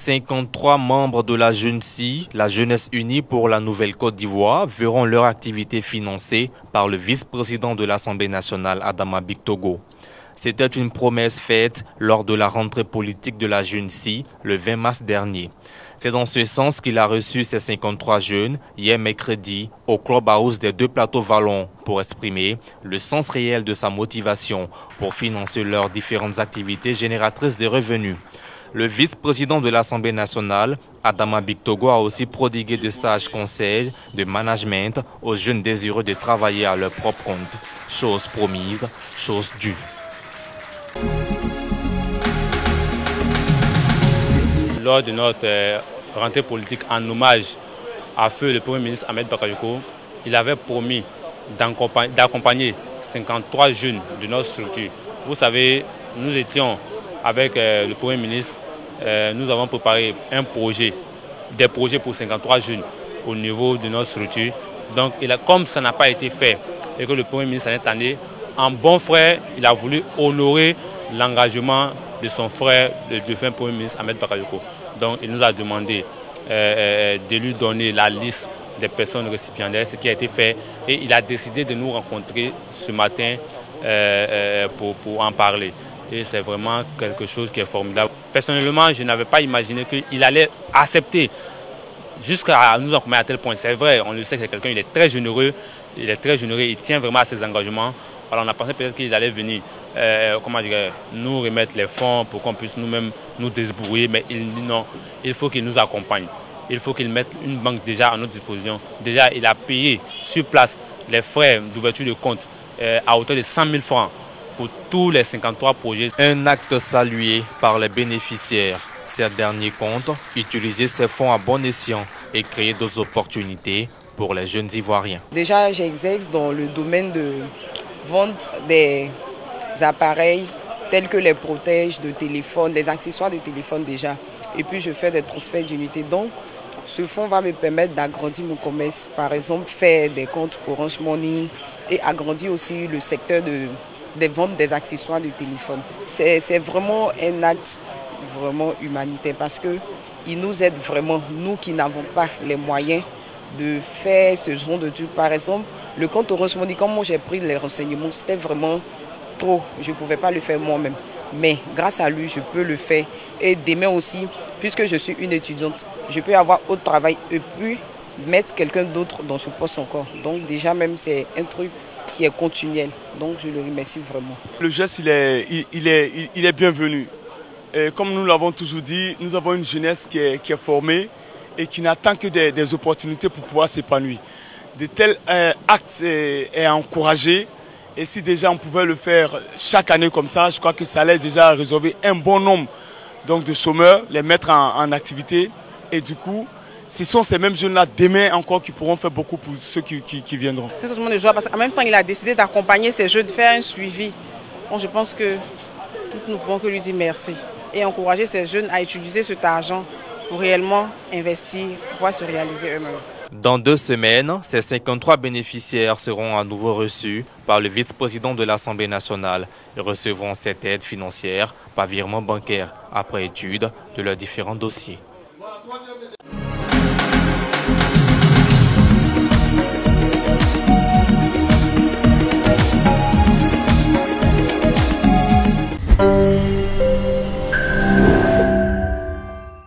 53 membres de la JUNSI, la Jeunesse Unie pour la Nouvelle-Côte d'Ivoire, verront leur activité financée par le vice-président de l'Assemblée nationale, Adama Bictogo. C'était une promesse faite lors de la rentrée politique de la JUNSI le 20 mars dernier. C'est dans ce sens qu'il a reçu ces 53 jeunes hier mercredi au Clubhouse des Deux Plateaux Vallons pour exprimer le sens réel de sa motivation pour financer leurs différentes activités génératrices de revenus. Le vice-président de l'Assemblée nationale, Adama Bictogo, a aussi prodigué de stages conseils de management aux jeunes désireux de travailler à leur propre compte. Chose promise, chose due. Lors de notre rentrée politique en hommage à feu le Premier ministre Ahmed Bakayoko, il avait promis d'accompagner 53 jeunes de notre structure. Vous savez, nous étions avec le Premier ministre, nous avons préparé des projets pour 53 jeunes au niveau de notre structure. Donc, comme ça n'a pas été fait et que le Premier ministre cette année, en bon frère, il a voulu honorer l'engagement de son frère, le défunt Premier ministre Ahmed Bakayoko. Donc il nous a demandé de lui donner la liste des personnes récipiendaires, ce qui a été fait. Et il a décidé de nous rencontrer ce matin pour en parler. Et c'est vraiment quelque chose qui est formidable. Personnellement, je n'avais pas imaginé qu'il allait accepter jusqu'à nous accompagner à tel point. C'est vrai, on le sait que c'est quelqu'un, il est très généreux, il tient vraiment à ses engagements. Alors on a pensé peut-être qu'il allait venir nous remettre les fonds pour qu'on puisse nous-mêmes nous débrouiller, mais il dit non, il faut qu'il nous accompagne. Il faut qu'il mette une banque déjà à notre disposition. Déjà, il a payé sur place les frais d'ouverture de compte à hauteur de 100 000 francs pour tous les 53 projets. Un acte salué par les bénéficiaires. Ces derniers comptent utiliser ces fonds à bon escient et créer d'autres opportunités pour les jeunes Ivoiriens. Déjà, j'exerce dans le domaine de vente des appareils tels que les protèges de téléphone, les accessoires de téléphone déjà. Et puis je fais des transferts d'unités. Donc ce fonds va me permettre d'agrandir mon commerce. Par exemple, faire des comptes Orange Money et agrandir aussi le secteur des ventes des accessoires de téléphone. C'est vraiment un acte vraiment humanitaire parce qu'il nous aide vraiment, nous qui n'avons pas les moyens de faire ce genre de truc. Par exemple, le compte Orange Money, comme moi j'ai pris les renseignements, c'était vraiment trop. Je ne pouvais pas le faire moi-même. Mais grâce à lui, je peux le faire. Et demain aussi, puisque je suis une étudiante, je peux avoir autre travail et puis mettre quelqu'un d'autre dans ce poste encore. Donc déjà même, c'est un truc qui est continuel. Donc je le remercie vraiment. Le geste, il est bienvenu. Et comme nous l'avons toujours dit, nous avons une jeunesse qui est formée et qui n'attend que des opportunités pour pouvoir s'épanouir. De tels actes est encouragé. Et si déjà on pouvait le faire chaque année comme ça, je crois que ça allait déjà résolver un bon nombre de chômeurs, les mettre en activité. Et du coup, ce sont ces mêmes jeunes-là demain encore qui pourront faire beaucoup pour ceux qui viendront. C'est ce moment de joie parce qu'en même temps, il a décidé d'accompagner ces jeunes, de faire un suivi. Donc je pense que nous ne pouvons que lui dire merci et encourager ces jeunes à utiliser cet argent pour réellement investir, pouvoir se réaliser eux-mêmes. Dans 2 semaines, ces 53 bénéficiaires seront à nouveau reçus par le vice-président de l'Assemblée nationale et recevront cette aide financière par virement bancaire après étude de leurs différents dossiers.